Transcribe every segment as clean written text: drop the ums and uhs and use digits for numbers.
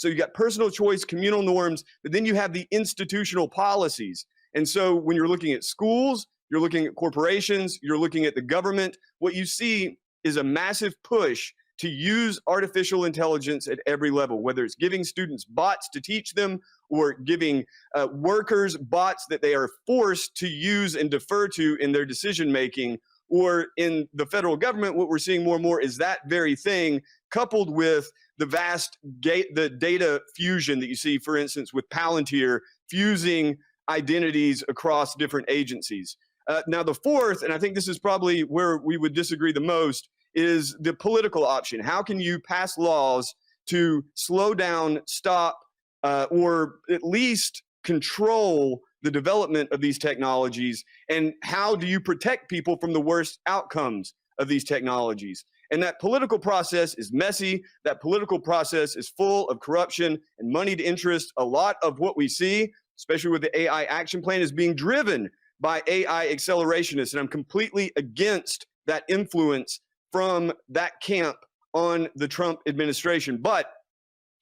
So you got personal choice, communal norms, but then you have the institutional policies. And so when you're looking at schools, you're looking at corporations, you're looking at the government, what you see is a massive push to use artificial intelligence at every level, whether it's giving students bots to teach them or giving workers bots that they are forced to use and defer to in their decision making. Or in the federal government, what we're seeing more and more is that very thing coupled with the vast the data fusion that you see, for instance, with Palantir fusing identities across different agencies. Now, the fourth, and I think this is probably where we would disagree the most, is the political option. How can you pass laws to slow down, stop, or at least control the development of these technologies? And how do you protect people from the worst outcomes of these technologies? And that political process is messy. That political process is full of corruption and moneyed interest. A lot of what we see, especially with the AI action plan, is being driven by AI accelerationists. And I'm completely against that influence from that camp on the Trump administration. But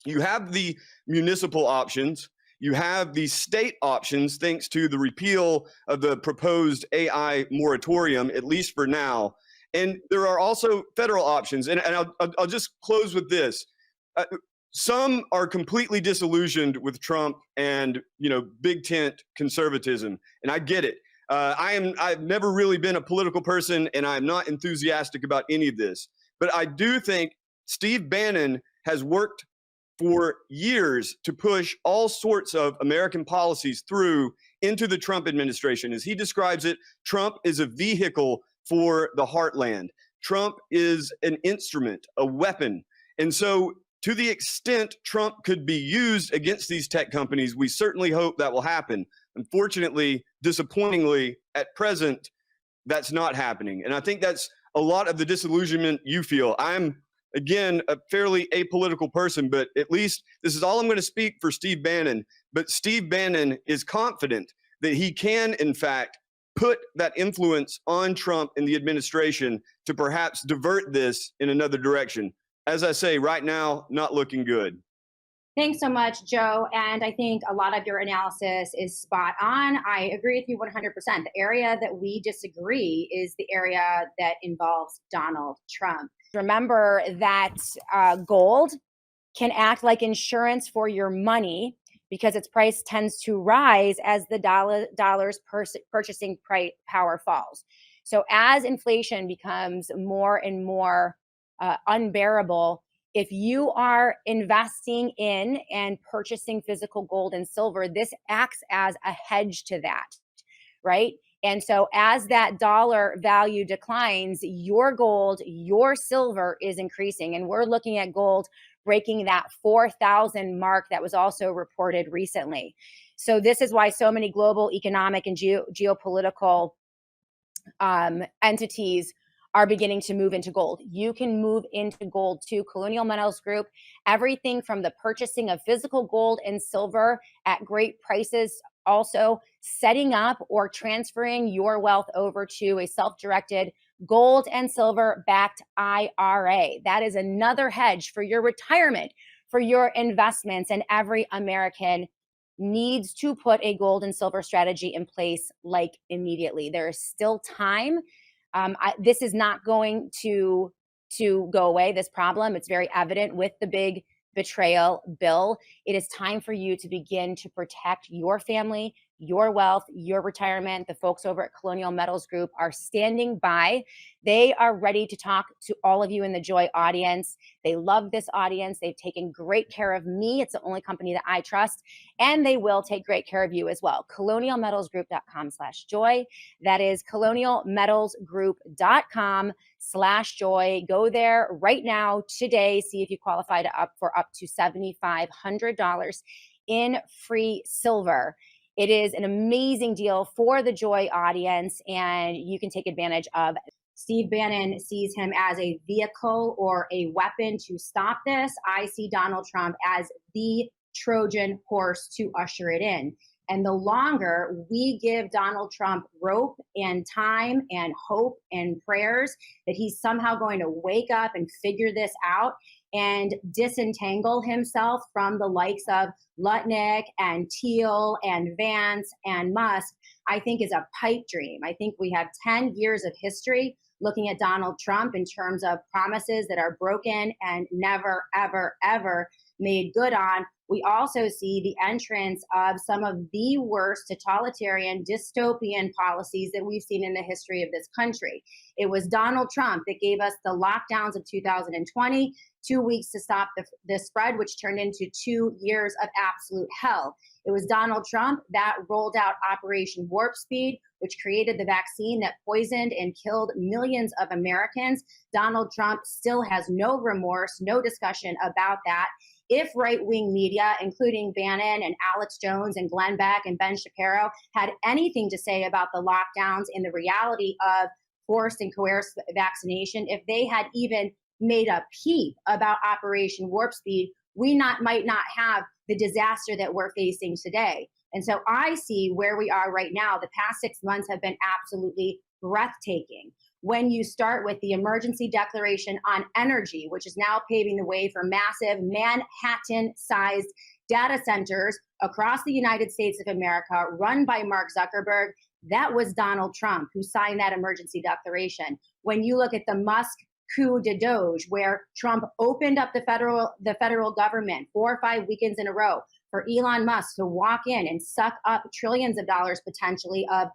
you have the municipal options, you have the state options, thanks to the repeal of the proposed AI moratorium, at least for now. And there are also federal options. And I'll just close with this. Some are completely disillusioned with Trump and, big tent conservatism, and I get it. I've never really been a political person, and I'm not enthusiastic about any of this. But I do think Steve Bannon has worked for years to push all sorts of American policies through into the Trump administration. As he describes it, Trump is a vehicle for the heartland. Trump is an instrument, a weapon. And so to the extent Trump could be used against these tech companies, we certainly hope that will happen. Unfortunately, disappointingly, at present, that's not happening. And I think that's a lot of the disillusionment you feel. I'm, again, a fairly apolitical person, but at least this is all I'm going to speak for Steve Bannon. But Steve Bannon is confident that he can, in fact, put that influence on Trump and the administration to perhaps divert this in another direction. As I say, right now, not looking good. Thanks so much, Joe. And I think a lot of your analysis is spot on. I agree with you 100%. The area that we disagree is the area that involves Donald Trump. Remember that gold can act like insurance for your money because its price tends to rise as the dollar's purchasing power falls. So as inflation becomes more and more unbearable, if you are investing in and purchasing physical gold and silver, this acts as a hedge to that, right? And so as that dollar value declines, your gold, your silver is increasing. And we're looking at gold breaking that 4,000 mark that was also reported recently. So this is why so many global economic and geopolitical entities are beginning to move into gold. You can move into gold too. Colonial Metals Group, everything from the purchasing of physical gold and silver at great prices, also setting up or transferring your wealth over to a self-directed gold and silver backed IRA. That is another hedge for your retirement, for your investments, and every American needs to put a gold and silver strategy in place like immediately. There is still time. This is not going to go away, this problem. It's very evident with the big betrayal bill. It is time for you to begin to protect your family, your wealth, your retirement. The folks over at Colonial Metals Group are standing by. They are ready to talk to all of you in the Joy audience. They love this audience. They've taken great care of me. It's the only company that I trust, and they will take great care of you as well. colonialmetalsgroup.com/joy. That is colonialmetalsgroup.com/joy. Go there right now today. See if you qualify for up to $7,500 in free silver. It is an amazing deal for the Joy audience, and you can take advantage of it. Steve Bannon sees him as a vehicle or a weapon to stop this. I see Donald Trump as the Trojan horse to usher it in. And the longer we give Donald Trump rope and time and hope and prayers that he's somehow going to wake up and figure this out, and disentangle himself from the likes of Lutnick and Thiel and Vance and Musk, I think is a pipe dream. I think we have 10 years of history looking at Donald Trump in terms of promises that are broken and never, ever, ever made good on. We also see the entrance of some of the worst totalitarian dystopian policies that we've seen in the history of this country. It was Donald Trump that gave us the lockdowns of 2020, 2 weeks to stop the spread, which turned into 2 years of absolute hell. It was Donald Trump that rolled out Operation Warp Speed, which created the vaccine that poisoned and killed millions of Americans. Donald Trump still has no remorse, no discussion about that. If right-wing media, including Bannon and Alex Jones and Glenn Beck and Ben Shapiro, had anything to say about the lockdowns and the reality of forced and coerced vaccination, if they had even made a peep about Operation Warp Speed, we might not have the disaster that we're facing today. And so I see where we are right now. The past 6 months have been absolutely breathtaking. When you start with the emergency declaration on energy, which is now paving the way for massive Manhattan-sized data centers across the United States of America, run by Mark Zuckerberg, that was Donald Trump who signed that emergency declaration. When you look at the Musk coup de Doge, where Trump opened up the federal government 4 or 5 weekends in a row for Elon Musk to walk in and suck up trillions of dollars potentially of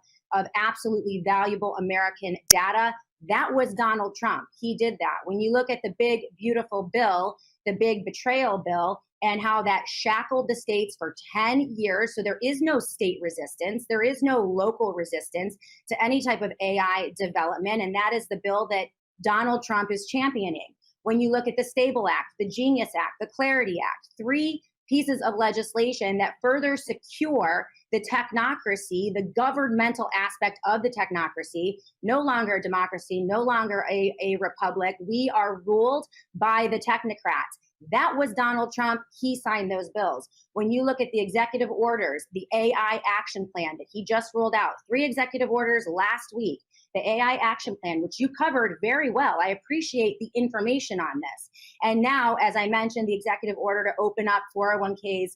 absolutely valuable American data, that was Donald Trump. He did that. When you look at the big, beautiful bill, the big betrayal bill, and how that shackled the states for 10 years. So there is no state resistance. There is no local resistance to any type of AI development. And that is the bill that Donald Trump is championing. When you look at the Stable Act, the Genius Act, the Clarity Act, 3 pieces of legislation that further secure the technocracy, the governmental aspect of the technocracy, no longer a democracy, no longer a republic. We are ruled by the technocrats. That was Donald Trump. He signed those bills. When you look at the executive orders, the AI action plan that he just rolled out, 3 executive orders last week, the AI action plan, which you covered very well. I appreciate the information on this. And now, as I mentioned, the executive order to open up 401ks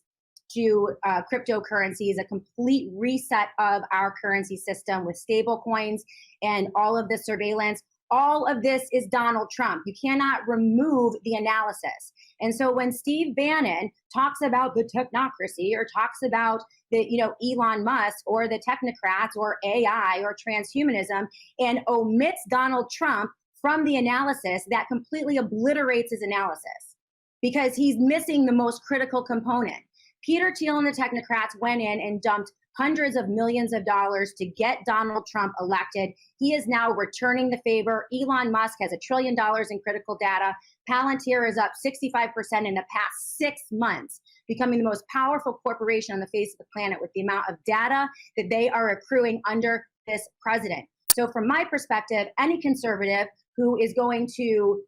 to cryptocurrencies, a complete reset of our currency system with stable coins and all of the surveillance. All of this is Donald Trump. You cannot remove the analysis. And so when Steve Bannon talks about the technocracy or talks about the, Elon Musk or the technocrats or AI or transhumanism and omits Donald Trump from the analysis, that completely obliterates his analysis because he's missing the most critical component. Peter Thiel and the technocrats went in and dumped hundreds of millions of dollars to get Donald Trump elected. He is now returning the favor. Elon Musk has $1 trillion in critical data. Palantir is up 65% in the past 6 months, becoming the most powerful corporation on the face of the planet with the amount of data that they are accruing under this president. So from my perspective, any conservative who is going to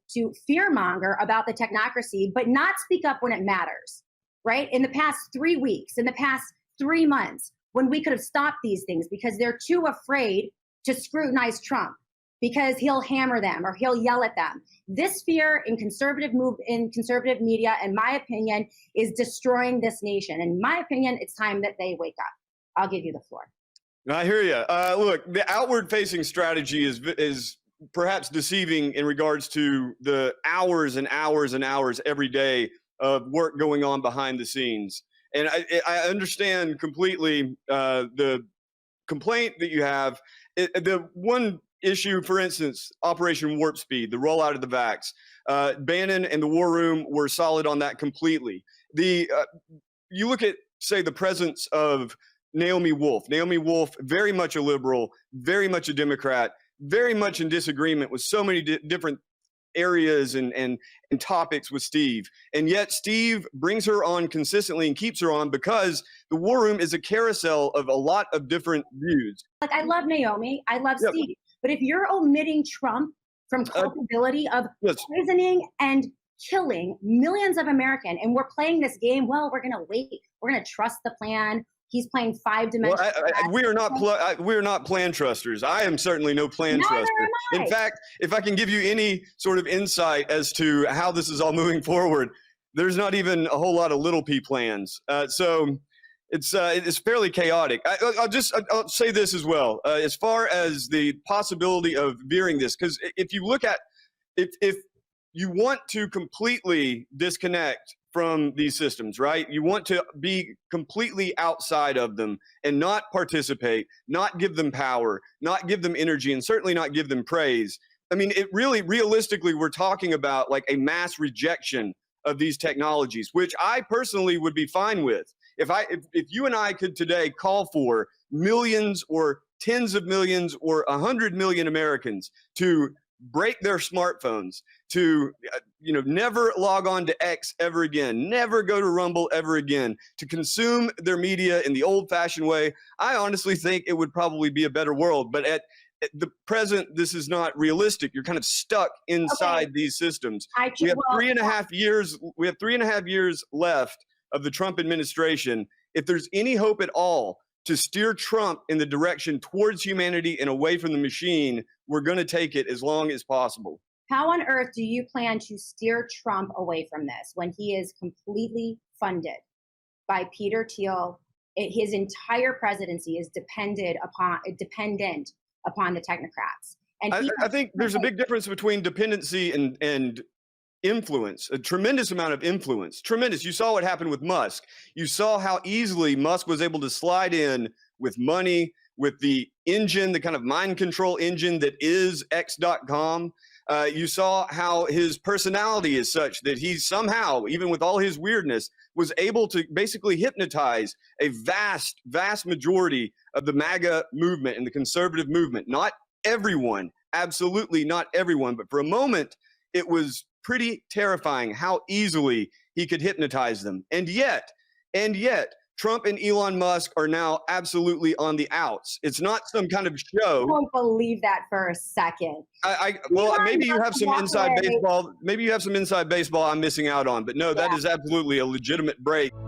fearmonger about the technocracy, but not speak up when it matters, right? In the past 3 weeks, in the past 3 months, when we could have stopped these things because they're too afraid to scrutinize Trump because he'll hammer them or he'll yell at them. This fear in conservative media, in my opinion, is destroying this nation. In my opinion, it's time that they wake up. I'll give you the floor. I hear you. Look, the outward-facing strategy is perhaps deceiving in regards to the hours and hours and hours every day of work going on behind the scenes. And I understand completely the complaint that you have. The one issue, for instance, Operation Warp Speed, the rollout of the vax, Bannon and the War Room were solid on that completely. You look at, say, the presence of Naomi Wolf. Naomi Wolf, very much a liberal, very much a Democrat, very much in disagreement with so many different areas and topics with Steve. And yet Steve brings her on consistently and keeps her on because the War Room is a carousel of a lot of different views. Like, I love Naomi. I love Steve. But if you're omitting Trump from culpability of poisoning and killing millions of Americans, and we're playing this game, well, we're going to wait. We're going to trust the plan. He's playing five Well, dimensional. we are not plan trusters. I am certainly no plan Neither truster. am I. In fact, if I can give you any sort of insight as to how this is all moving forward, there's not even a whole lot of little p plans. So it's fairly chaotic. I'll say this as well, as far as the possibility of veering this, because if you look at if you want to completely disconnect from these systems, right? You want to be completely outside of them and not participate, not give them power, not give them energy, and certainly not give them praise. I mean, it really, realistically, we're talking about like a mass rejection of these technologies, which I personally would be fine with. If you and I could today call for millions or tens of millions or 100 million Americans to break their smartphones, to never log on to X ever again, never go to Rumble ever again, to consume their media in the old-fashioned way, I honestly think it would probably be a better world. But at the present, this is not realistic. You're kind of stuck inside these systems. We have 3.5 years. We have 3.5 years left of the Trump administration. If there's any hope at all to steer Trump in the direction towards humanity and away from the machine, we're going to take it as long as possible. How on earth do you plan to steer Trump away from this when he is completely funded by Peter Thiel? His entire presidency is dependent upon the technocrats. And I think there's a big difference between dependency and influence, a tremendous amount of influence. Tremendous. You saw what happened with Musk. You saw how easily Musk was able to slide in with money, with the engine, the kind of mind control engine that is X.com. You saw how his personality is such that he somehow, even with all his weirdness, was able to basically hypnotize a vast, vast majority of the MAGA movement and the conservative movement. Not everyone, absolutely not everyone, but for a moment, it was pretty terrifying how easily he could hypnotize them. And yet, Trump and Elon Musk are now absolutely on the outs. It's not some kind of show. I don't believe that for a second. Well, maybe you have some inside baseball. Maybe you have some inside baseball I'm missing out on. But no, that is absolutely a legitimate break.